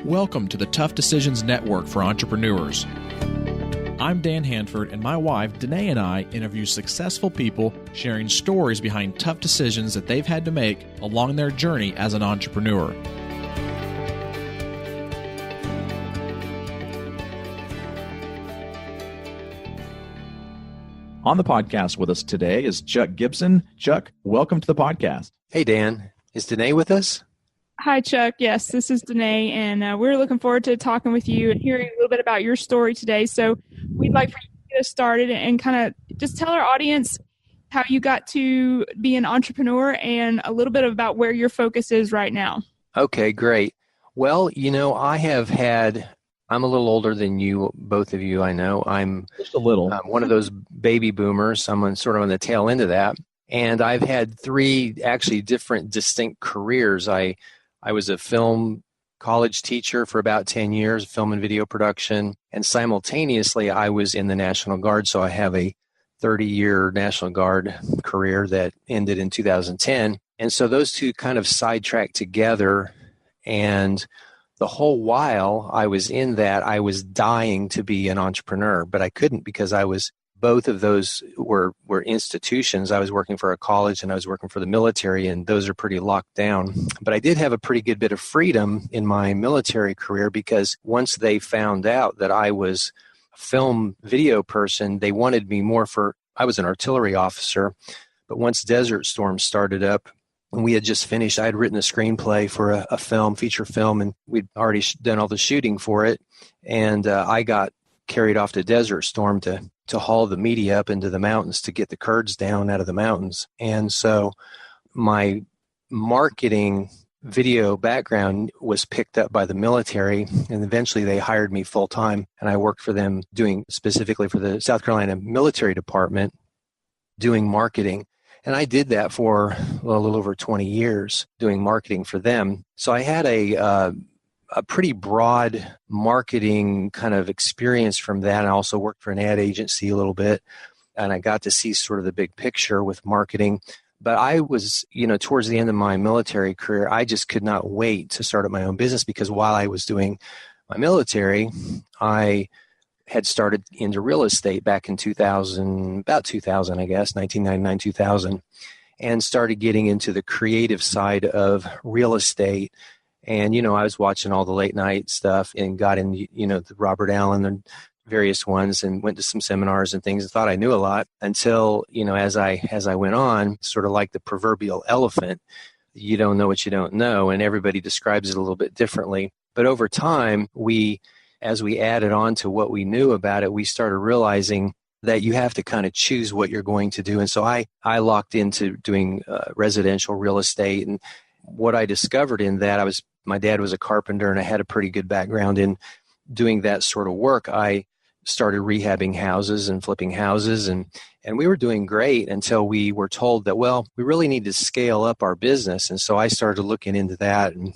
Welcome to the Tough Decisions Network for Entrepreneurs. I'm Dennae Handford, and my wife, Dennae, and I interview successful people sharing stories behind tough decisions that they've had to make along their journey as an entrepreneur. On the podcast with us today is Chuck Gibson. Chuck, welcome to the podcast. Hey, Dan. Is Dennae with us? Hi, Chuck. Yes, this is Dennae, and we're looking forward to talking with you and hearing a little bit about your story today. So we'd like for you to get us started and kind of just tell our audience how you got to be an entrepreneur and a little bit about where your focus is right now. Okay, great. Well, I'm a little older than you, both of you, I know. I'm just a little. One of those baby boomers. I'm sort of on the tail end of that. And I've had three actually different distinct careers. I was a film college teacher for about 10 years, film and video production. And simultaneously, I was in the National Guard. So I have a 30-year National Guard career that ended in 2010. And so those two kind of sidetracked together. And the whole while I was in that, I was dying to be an entrepreneur, but I couldn't because both of those were institutions. I was working for a college and I was working for the military, and those are pretty locked down. But I did have a pretty good bit of freedom in my military career because once they found out that I was a film video person, they wanted me more I was an artillery officer. But once Desert Storm started up, and we had just finished, I had written a screenplay for a feature film, and we'd already done all the shooting for it. And I got carried off to Desert Storm to haul the media up into the mountains to get the Kurds down out of the mountains. And so my marketing video background was picked up by the military, and eventually they hired me full time, and I worked for them doing specifically for the South Carolina Military Department, doing marketing. And I did that for a little over 20 years, doing marketing for them. So I had a pretty broad marketing kind of experience from that. I also worked for an ad agency a little bit, and I got to see sort of the big picture with marketing. But I was, towards the end of my military career, I just could not wait to start up my own business because while I was doing my military, I had started into real estate back in 2000, I guess, 1999, 2000, and started getting into the creative side of real estate. And, I was watching all the late night stuff and got in, the Robert Allen and various ones and went to some seminars and things and thought I knew a lot until, as I went on, sort of like the proverbial elephant, you don't know what you don't know. And everybody describes it a little bit differently. But over time, as we added on to what we knew about it, we started realizing that you have to kind of choose what you're going to do. And so I locked into doing residential real estate. And what I discovered in that, my dad was a carpenter and I had a pretty good background in doing that sort of work. I started rehabbing houses and flipping houses, and we were doing great until we were told that, well, we really need to scale up our business. And so I started looking into that and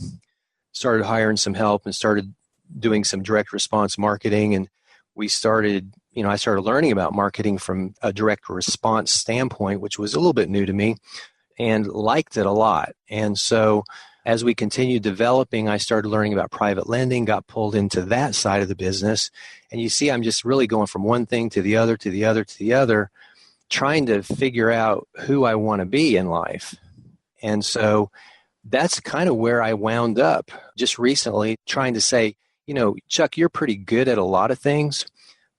started hiring some help and started doing some direct response marketing. And I started learning about marketing from a direct response standpoint, which was a little bit new to me, and liked it a lot. And so as we continued developing, I started learning about private lending, got pulled into that side of the business. And you see, I'm just really going from one thing to the other, to the other, to the other, trying to figure out who I want to be in life. And so that's kind of where I wound up just recently, trying to say, Chuck, you're pretty good at a lot of things,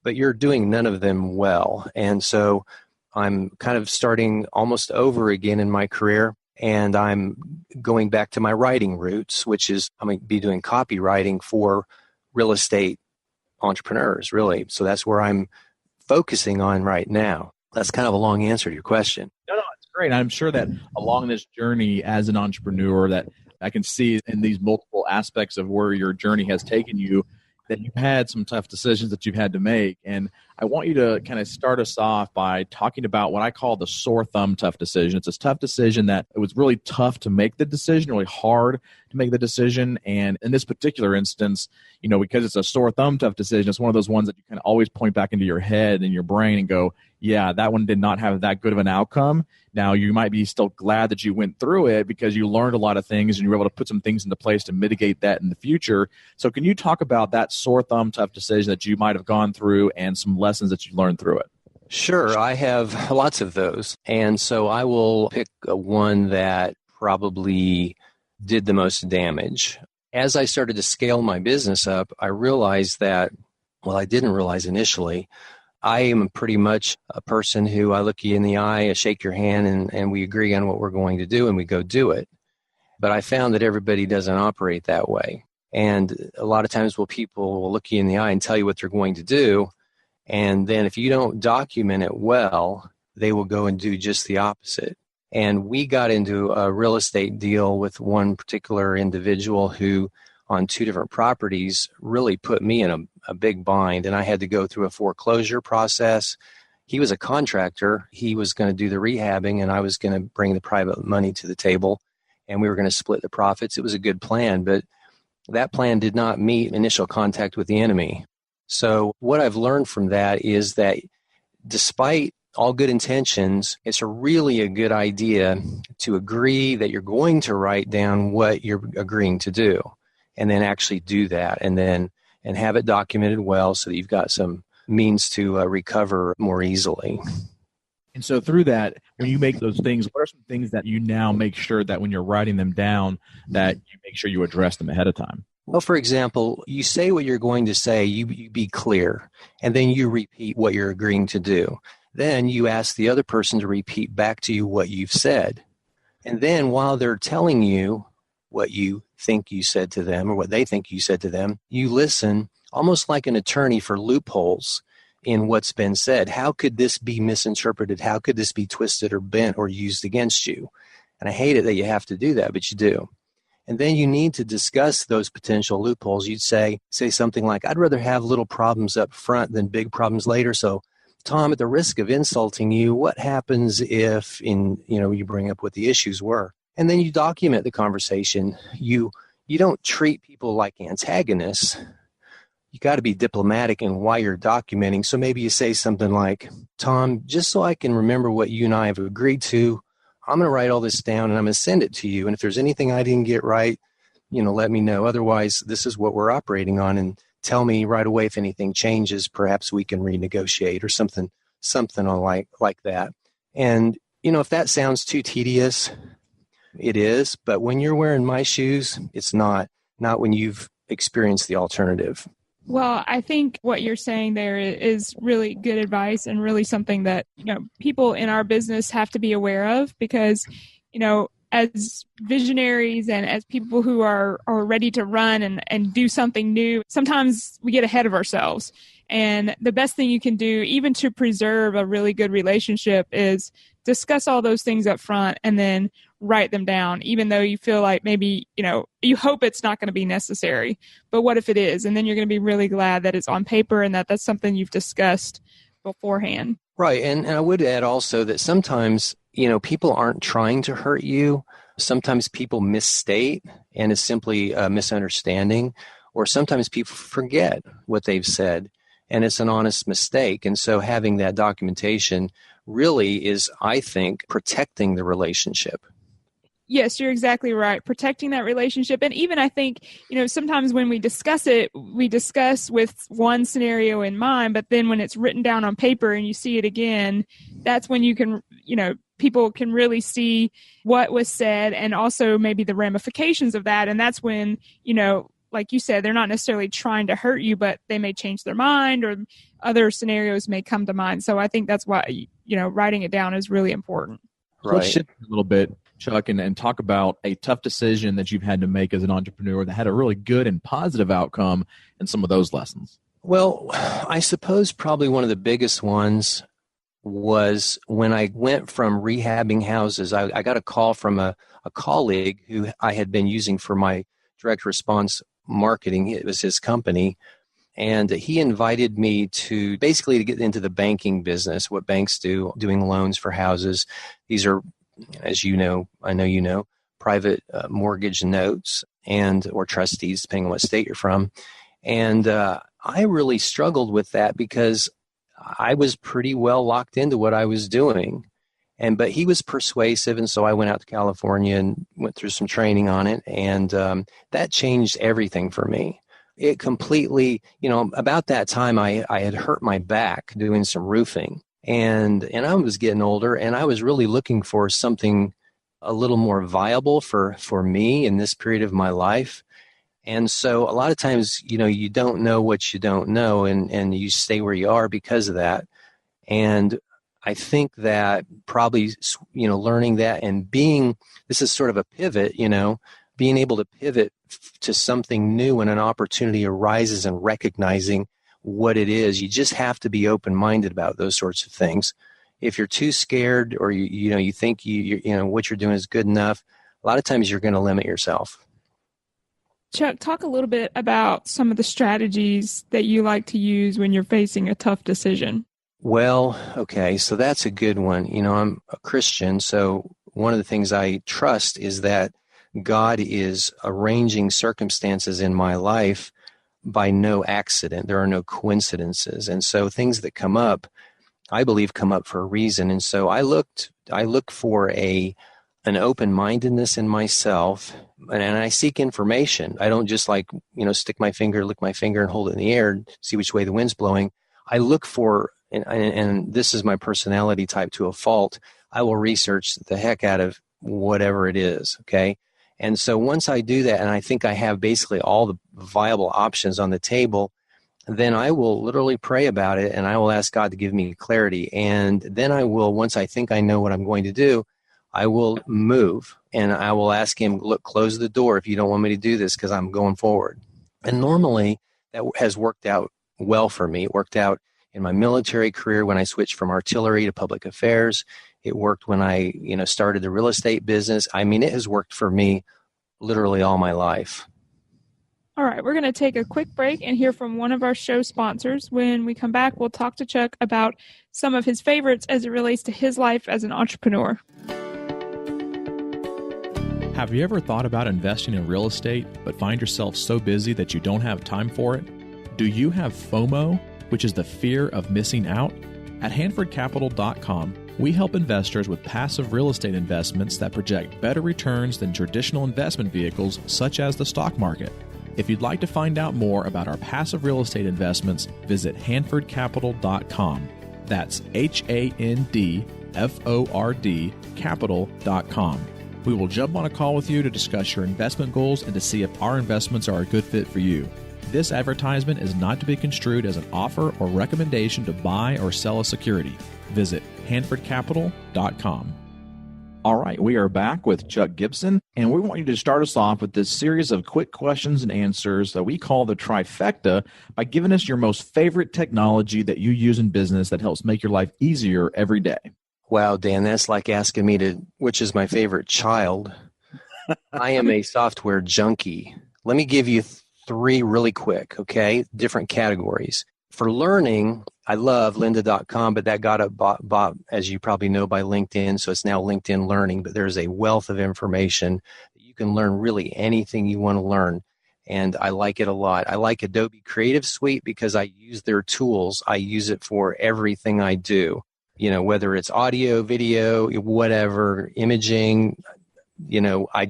but you're doing none of them well. And so I'm kind of starting almost over again in my career, and I'm going back to my writing roots, which is I'm going to be doing copywriting for real estate entrepreneurs, really. So that's where I'm focusing on right now. That's kind of a long answer to your question. No, it's great. I'm sure that along this journey as an entrepreneur that I can see in these multiple aspects of where your journey has taken you, that you've had some tough decisions that you've had to make. And I want you to kind of start us off by talking about what I call the sore thumb tough decision. It's a tough decision that it was really tough to make the decision, really hard to make the decision. And in this particular instance, because it's a sore thumb tough decision, it's one of those ones that you can always point back into your head and your brain and go, yeah, that one did not have that good of an outcome. Now, you might be still glad that you went through it because you learned a lot of things and you were able to put some things into place to mitigate that in the future. So can you talk about that sore thumb tough decision that you might have gone through and some lessons that you learned through it? Sure. I have lots of those. And so I will pick one that probably did the most damage. As I started to scale my business up, I realized that, I didn't realize initially, I am pretty much a person who I look you in the eye, I shake your hand, and we agree on what we're going to do, and we go do it. But I found that everybody doesn't operate that way. And a lot of times people will look you in the eye and tell you what they're going to do, and then if you don't document it well, they will go and do just the opposite. And we got into a real estate deal with one particular individual who, on 2 different properties, really put me in a big bind, and I had to go through a foreclosure process. He was a contractor. He was going to do the rehabbing, and I was going to bring the private money to the table, and we were going to split the profits. It was a good plan, but that plan did not meet initial contact with the enemy. So what I've learned from that is that despite all good intentions, it's really a good idea to agree that you're going to write down what you're agreeing to do, and then actually do that, and have it documented well so that you've got some means to recover more easily. And so through that, when you make those things, what are some things that you now make sure that when you're writing them down, that you make sure you address them ahead of time? Well, for example, you say what you're going to say, you be clear, and then you repeat what you're agreeing to do. Then you ask the other person to repeat back to you what you've said. And then while they're telling you what you think you said to them or what they think you said to them, you listen almost like an attorney for loopholes in what's been said. How could this be misinterpreted? How could this be twisted or bent or used against you? And I hate it that you have to do that, but you do. And then you need to discuss those potential loopholes. You'd say something like, I'd rather have little problems up front than big problems later. So, Tom, at the risk of insulting you, what happens if you bring up what the issues were? And then you document the conversation. You don't treat people like antagonists. You got to be diplomatic in why you're documenting. So maybe you say something like, Tom, just so I can remember what you and I have agreed to, I'm going to write all this down and I'm going to send it to you. And if there's anything I didn't get right, let me know. Otherwise, this is what we're operating on. And tell me right away if anything changes. Perhaps we can renegotiate or something like that. And, if that sounds too tedious, it is. But when you're wearing my shoes, it's not when you've experienced the alternative. Well, I think what you're saying there is really good advice and really something that, people in our business have to be aware of because, as visionaries and as people who are ready to run and do something new, sometimes we get ahead of ourselves. And the best thing you can do, even to preserve a really good relationship, is discuss all those things up front and then write them down, even though you feel like maybe, you hope it's not going to be necessary. But what if it is? And then you're going to be really glad that it's on paper and that's something you've discussed beforehand. Right. And I would add also that sometimes, people aren't trying to hurt you. Sometimes people misstate and it's simply a misunderstanding. Or sometimes people forget what they've said and it's an honest mistake. And so having that documentation really is, I think, protecting the relationship. Yes, you're exactly right. Protecting that relationship. And even I think, sometimes when we discuss it, we discuss with one scenario in mind, but then when it's written down on paper and you see it again, that's when you can, people can really see what was said and also maybe the ramifications of that. And that's when, like you said, they're not necessarily trying to hurt you, but they may change their mind or other scenarios may come to mind. So I think that's why, writing it down is really important. Right. Let's shift a little bit, Chuck, and talk about a tough decision that you've had to make as an entrepreneur that had a really good and positive outcome and some of those lessons. Well, I suppose probably one of the biggest ones was when I went from rehabbing houses. I got a call from a colleague who I had been using for my direct response marketing. It was his company. And he invited me to basically to get into the banking business, what banks do, doing loans for houses. These are, as you know, I know you know, private mortgage notes or trustees, depending on what state you're from. And I really struggled with that because I was pretty well locked into what I was doing. But he was persuasive, and so I went out to California and went through some training on it, and that changed everything for me. It completely, about that time I had hurt my back doing some roofing, and I was getting older, and I was really looking for something a little more viable for me in this period of my life. And so a lot of times, you don't know what you don't know, and you stay where you are because of that. And I think that probably, learning that and this is sort of a pivot, being able to pivot to something new when an opportunity arises and recognizing what it is. You just have to be open-minded about those sorts of things. If you're too scared or you think what you're doing is good enough, a lot of times you're going to limit yourself. Chuck, talk a little bit about some of the strategies that you like to use when you're facing a tough decision. Well, okay, so that's a good one. I'm a Christian, so one of the things I trust is that God is arranging circumstances in my life by no accident. There are no coincidences. And so things that come up, I believe, come up for a reason. And so I look for an open-mindedness in myself, and I seek information. I don't just lick my finger and hold it in the air and see which way the wind's blowing. I look for, and this is my personality type to a fault, I will research the heck out of whatever it is, okay? And so once I do that, and I think I have basically all the viable options on the table, then I will literally pray about it, and I will ask God to give me clarity. And then I will, once I think I know what I'm going to do, I will move, and I will ask him, look, close the door if you don't want me to do this because I'm going forward. And normally that has worked out well for me. It worked out in my military career when I switched from artillery to public affairs. It worked when I, started the real estate business. I mean, it has worked for me literally all my life. All right, we're going to take a quick break and hear from one of our show sponsors. When we come back, we'll talk to Chuck about some of his favorites as it relates to his life as an entrepreneur. Have you ever thought about investing in real estate, but find yourself so busy that you don't have time for it? Do you have FOMO, which is the fear of missing out? At HanfordCapital.com, we help investors with passive real estate investments that project better returns than traditional investment vehicles such as the stock market. If you'd like to find out more about our passive real estate investments, visit HanfordCapital.com. That's HANDFORD Capital.com. We will jump on a call with you to discuss your investment goals and to see if our investments are a good fit for you. This advertisement is not to be construed as an offer or recommendation to buy or sell a security. Visit HanfordCapital.com. All right, we are back with Chuck Gibson, and we want you to start us off with this series of quick questions and answers that we call the trifecta by giving us your most favorite technology that you use in business that helps make your life easier every day. Wow, Dan, that's like asking me which is my favorite child. I am a software junkie. Let me give you three really quick, okay? Different categories. For learning, I love lynda.com, but that got bought, as you probably know, by LinkedIn, so it's now LinkedIn Learning, but there's a wealth of information. You can learn really anything you want to learn, and I like it a lot. I like Adobe Creative Suite because I use their tools. I use it for everything I do, whether it's audio, video, whatever, imaging, I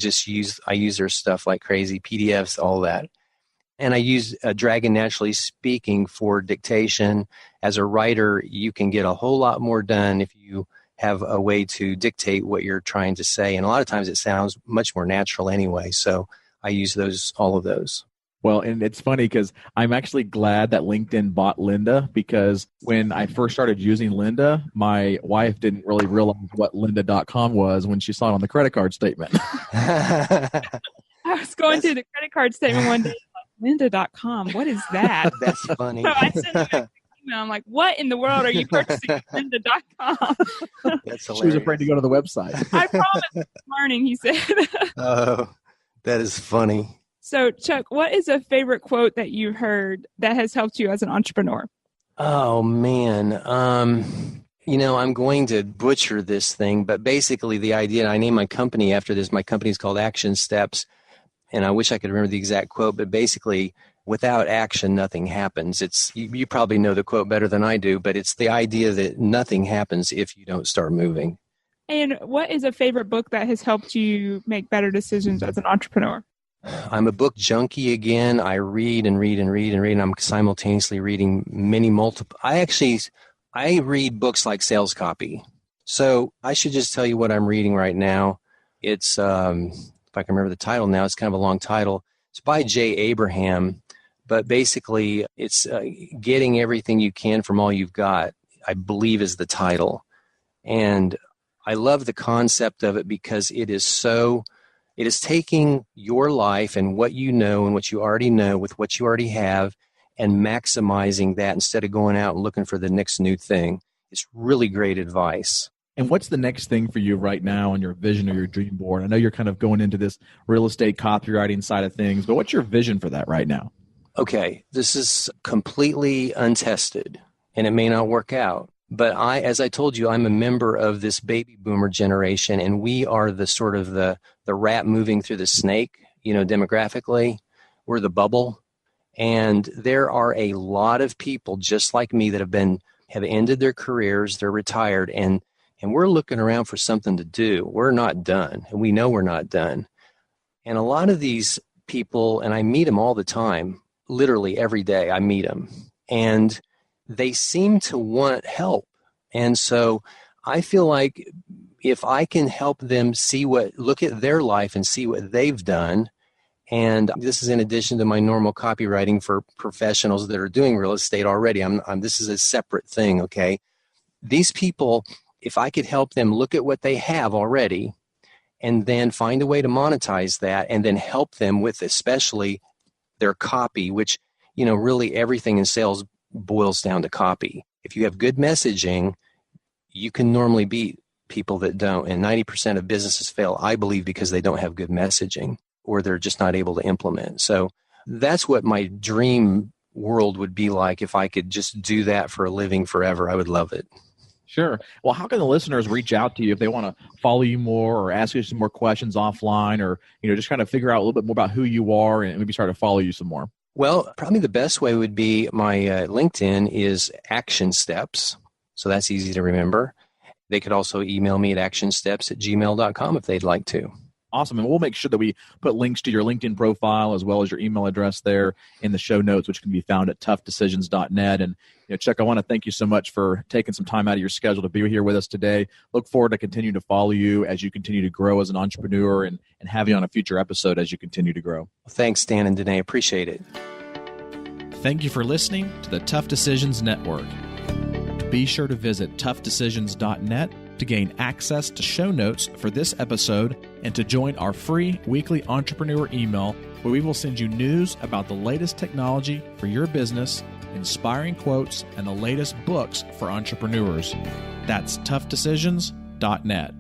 use their stuff like crazy, PDFs, all that. And I use Dragon Naturally Speaking for dictation. As a writer, you can get a whole lot more done if you have a way to dictate what you're trying to say. And a lot of times it sounds much more natural anyway. So I use all of those. Well, and it's funny because I'm actually glad that LinkedIn bought Lynda, because when I first started using Lynda, my wife didn't really realize what lynda.com was when she saw it on the credit card statement. I was going through the credit card statement one day. Lynda.com. What is that? That's funny. So I sent him an email. I'm like, what in the world are you purchasing at Lynda.com? That's hilarious. She was afraid to go to the website. I promise it's learning, he said. Oh, that is funny. So, Chuck, what is a favorite quote that you've heard that has helped you as an entrepreneur? Oh, man. I'm going to butcher this thing, but basically the idea, I named my company after this. My company is called Action Steps, and I wish I could remember the exact quote, but basically, without action, nothing happens. You probably know the quote better than I do, but it's the idea that nothing happens if you don't start moving. And what is a favorite book that has helped you make better decisions as an entrepreneur? I'm a book junkie again. I read and read and read and read, and I'm simultaneously reading multiple. I read books like sales copy. So I should just tell you what I'm reading right now. It's, if I can remember the title now, it's kind of a long title. It's by Jay Abraham, but basically it's getting everything you can from all you've got, I believe is the title. And I love the concept of it because it is taking your life and what you know and what you already know with what you already have and maximizing that instead of going out and looking for the next new thing. It's really great advice. And what's the next thing for you right now on your vision or your dream board? I know you're kind of going into this real estate copywriting side of things, but what's your vision for that right now? Okay, this is completely untested and it may not work out. But as I told you, I'm a member of this baby boomer generation, and we are the sort of the rat moving through the snake, demographically. We're the bubble. And there are a lot of people just like me that have ended their careers, they're retired, and we're looking around for something to do. We're not done, and we know we're not done. And a lot of these people, and I meet them all the time, literally every day I meet them, and they seem to want help. And so I feel like if I can help them look at their life and see what they've done, and this is in addition to my normal copywriting for professionals that are doing real estate already. This is a separate thing, okay? These people, if I could help them look at what they have already and then find a way to monetize that and then help them with especially their copy, which, really everything in sales boils down to copy. If you have good messaging, you can normally beat people that don't. And 90% of businesses fail, I believe, because they don't have good messaging or they're just not able to implement. So that's what my dream world would be like if I could just do that for a living forever. I would love it. Sure. Well, how can the listeners reach out to you if they want to follow you more or ask you some more questions offline or, just kind of figure out a little bit more about who you are and maybe start to follow you some more? Well, probably the best way would be my LinkedIn is Action Steps. So that's easy to remember. They could also email me at actionsteps@gmail.com if they'd like to. Awesome. And we'll make sure that we put links to your LinkedIn profile as well as your email address there in the show notes, which can be found at toughdecisions.net. And Chuck, I want to thank you so much for taking some time out of your schedule to be here with us today. Look forward to continuing to follow you as you continue to grow as an entrepreneur and have you on a future episode as you continue to grow. Thanks, Dan and Dennae. Appreciate it. Thank you for listening to the Tough Decisions Network. Be sure to visit toughdecisions.net to gain access to show notes for this episode and to join our free weekly entrepreneur email where we will send you news about the latest technology for your business, inspiring quotes, and the latest books for entrepreneurs. That's toughdecisions.net.